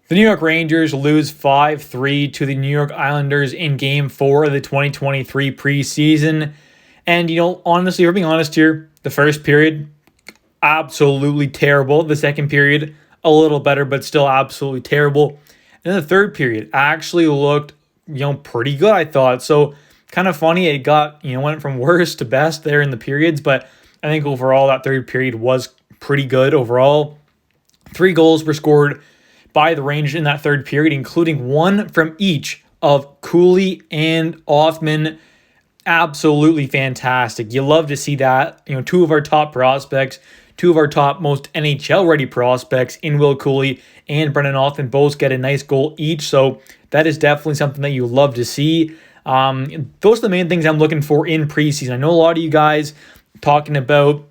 The New York Rangers lose 5-3 to the New York Islanders in Game 4 of the 2023 preseason. And, honestly, if we're being honest here, the first period, absolutely terrible. The second period, a little better, but still absolutely terrible. And then the third period actually looked, pretty good, I thought. So, kind of funny, it went from worst to best there in the periods, but I think overall that third period was pretty good overall. 3 goals were scored by the Rangers in that third period, including one from each of Cooley and Othman. Absolutely fantastic. You love to see that. 2 of our top prospects, 2 of our top most NHL-ready prospects in Will Cooley and Brendan Othman both get a nice goal each. So that is definitely something that you love to see. Those are the main things I'm looking for in preseason. I know a lot of you guys talking about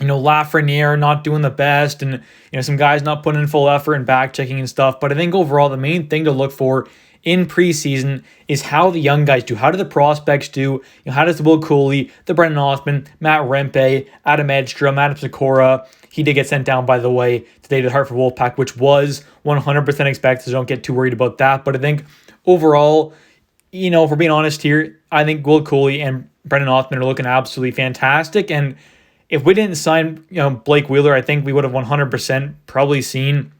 Lafreniere not doing the best and, some guys not putting in full effort and back checking and stuff. But I think overall, the main thing to look for in preseason is how the young guys do. How do the prospects do? How does the Will Cooley, the Brendan Othman, Matt Rempe, Adam Edstrom, Adam Sikora? He did get sent down, by the way, today to the Hartford Wolfpack, which was 100% expected, so don't get too worried about that. But I think overall, if we're being honest here, I think Will Cooley and Brendan Othman are looking absolutely fantastic. And if we didn't sign, Blake Wheeler, I think we would have 100% probably seen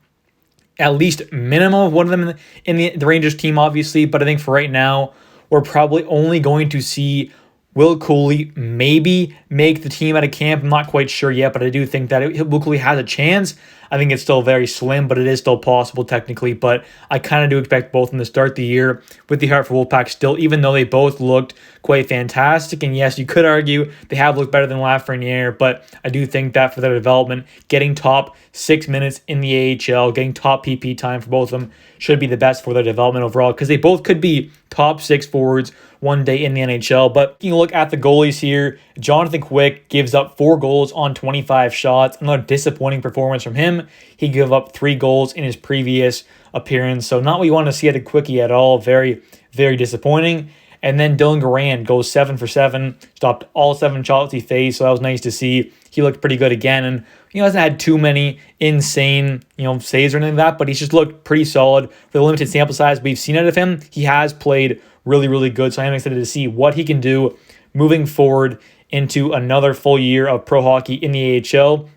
at least minimum of one of them in the Rangers team, obviously. But I think for right now, we're probably only going to see Will Cooley maybe make the team out of camp. I'm not quite sure yet, but I do think that Will Cooley has a chance. I think it's still very slim, but it is still possible technically. But I kind of do expect both of them to start the year with the Hartford Wolfpack still, even though they both looked quite fantastic. And yes, you could argue they have looked better than Lafreniere, but I do think that for their development, getting top 6 minutes in the AHL, getting top PP time for both of them should be the best for their development overall, because they both could be top 6 forwards one day in the NHL. But you look at the goalies here. Jonathan Quick gives up 4 goals on 25 shots. Another disappointing performance from him. He gave up 3 goals in his previous appearance. So not what you want to see at a Quickie at all. Very, very disappointing. And then Dylan Garand goes 7 for 7, stopped all 7 shots he faced. So that was nice to see. He looked pretty good again. And hasn't had too many insane, saves or anything like that, but he's just looked pretty solid for the limited sample size we've seen out of him. He has played really, really good. So I am excited to see what he can do moving forward into another full year of pro hockey in the AHL.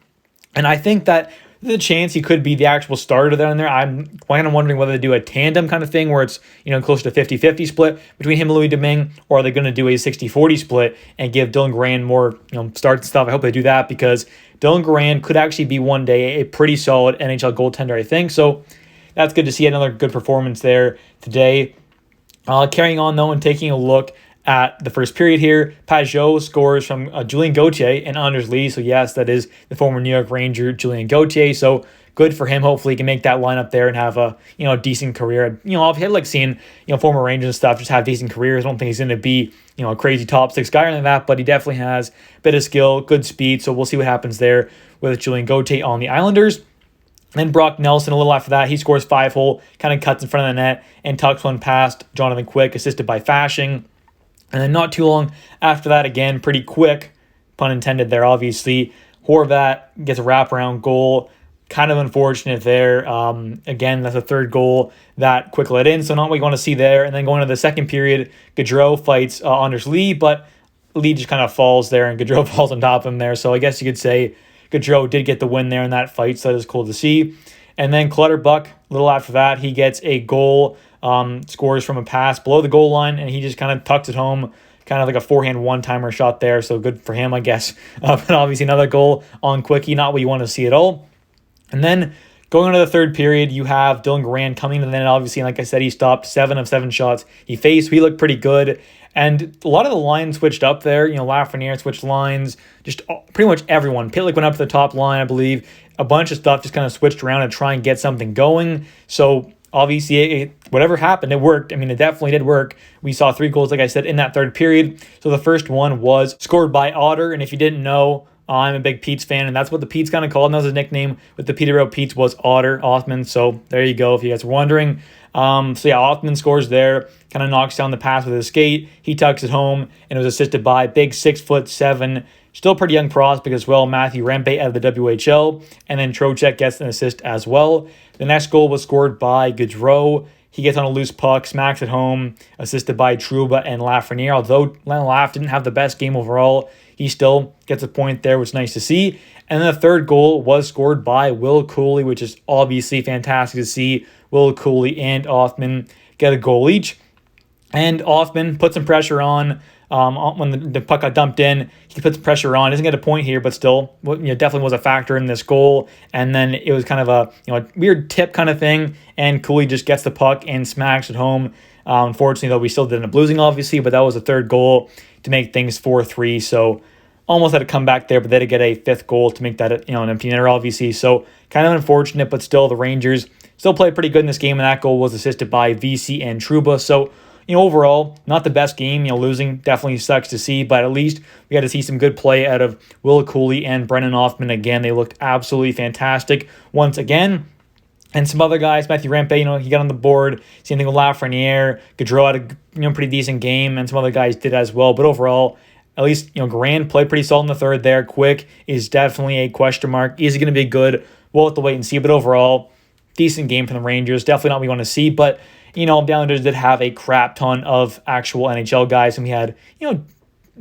And I think that the chance he could be the actual starter down there. I'm kind of wondering whether they do a tandem kind of thing where it's, closer to 50-50 split between him and Louis Domingue, or are they going to do a 60-40 split and give Dylan Garand more, starts and stuff. I hope they do that, because Dylan Garand could actually be one day a pretty solid NHL goaltender, I think. So that's good to see another good performance there today. Carrying on, though, and taking a look at the first period here, Pajot scores from Julien Gauthier and Anders Lee. So yes, that is the former New York Ranger Julien Gauthier. So good for him. Hopefully he can make that lineup there and have a decent career. I've had seeing former Rangers and stuff just have decent careers. I don't think he's going to be a crazy top 6 guy or anything like that, but he definitely has a bit of skill, good speed. So we'll see what happens there with Julien Gauthier on the Islanders. Then Brock Nelson, a little after that, he scores 5-hole, kind of cuts in front of the net and tucks one past Jonathan Quick, assisted by Fashing. And then not too long after that, again, pretty quick, pun intended there, obviously, Horvat gets a wraparound goal. Kind of unfortunate there. Again, that's a third goal that Quick let in, so not what you want to see there. And then going to the second period, Gaudreau fights Anders Lee, but Lee just kind of falls there, and Gaudreau falls on top of him there. So I guess you could say Gaudreau did get the win there in that fight, so that is cool to see. And then Clutterbuck, a little after that, he gets a goal, scores from a pass below the goal line, and he just kind of tucks it home, kind of like a forehand one-timer shot there, so good for him, I guess. But obviously another goal on Quickie, not what you want to see at all. And then going into the third period, you have Dylan Garand coming to the net, obviously, and like I said, he stopped 7 of 7 shots he faced. He looked pretty good. And a lot of the lines switched up there. Lafreniere switched lines. Just pretty much everyone. Pitlick went up to the top line, I believe. A bunch of stuff just kind of switched around to try and get something going. So obviously, whatever happened, it worked. I mean, it definitely did work. We saw 3 goals, like I said, in that third period. So the first one was scored by Otter. And if you didn't know, I'm a big Pete's fan, and that's what the Pete's kind of called. And that was his nickname with the Peterborough Pete's, was Otter Othman. So there you go, if you guys were wondering. Othman scores there, kind of knocks down the pass with his skate. He tucks it home, and it was assisted by big 6'7" Still pretty young prospect as well. Matthew Rempe out of the WHL. And then Trocheck gets an assist as well. The next goal was scored by Gaudreau. He gets on a loose puck, smacks it home, assisted by Trouba and Lafreniere. Although Laf didn't have the best game overall, he still gets a point there, which is nice to see. And then the third goal was scored by Will Cooley, which is obviously fantastic to see. Will Cooley and Othman get a goal each. And Othman put some pressure on when the puck got dumped in. He put some pressure on. Doesn't get a point here, but still, definitely was a factor in this goal. And then it was kind of a weird tip kind of thing. And Cooley just gets the puck and smacks it home. Unfortunately, though, we still did end up losing, obviously, but that was the third goal to make things 4-3. So almost had to come back there, but they did get a fifth goal to make that an empty netter, obviously. So kind of unfortunate, but still the Rangers still played pretty good in this game, and that goal was assisted by VC and Trouba. So overall, not the best game. Losing definitely sucks to see, but at least we got to see some good play out of Will Cooley and Brennan Othman again. They looked absolutely fantastic once again. And some other guys, Matthew Rempe, he got on the board. Same thing with Lafreniere. Gaudreau had a pretty decent game, and some other guys did as well. But overall, at least Grand played pretty solid in the third there. Quick is definitely a question mark. Is he going to be good? We'll have to wait and see. But overall, decent game from the Rangers. Definitely not what we want to see, but the Islanders did have a crap ton of actual NHL guys, and we had,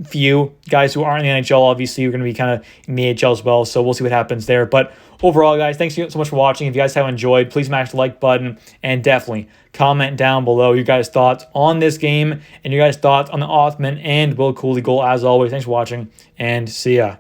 few guys who aren't in the NHL, obviously, are going to be kind of in the AHL as well, so we'll see what happens there. But overall, guys, thanks so much for watching. If you guys have enjoyed, please smash the like button, and definitely comment down below your guys' thoughts on this game, and your guys' thoughts on the Othman and Will Cooley goal, as always. Thanks for watching, and see ya.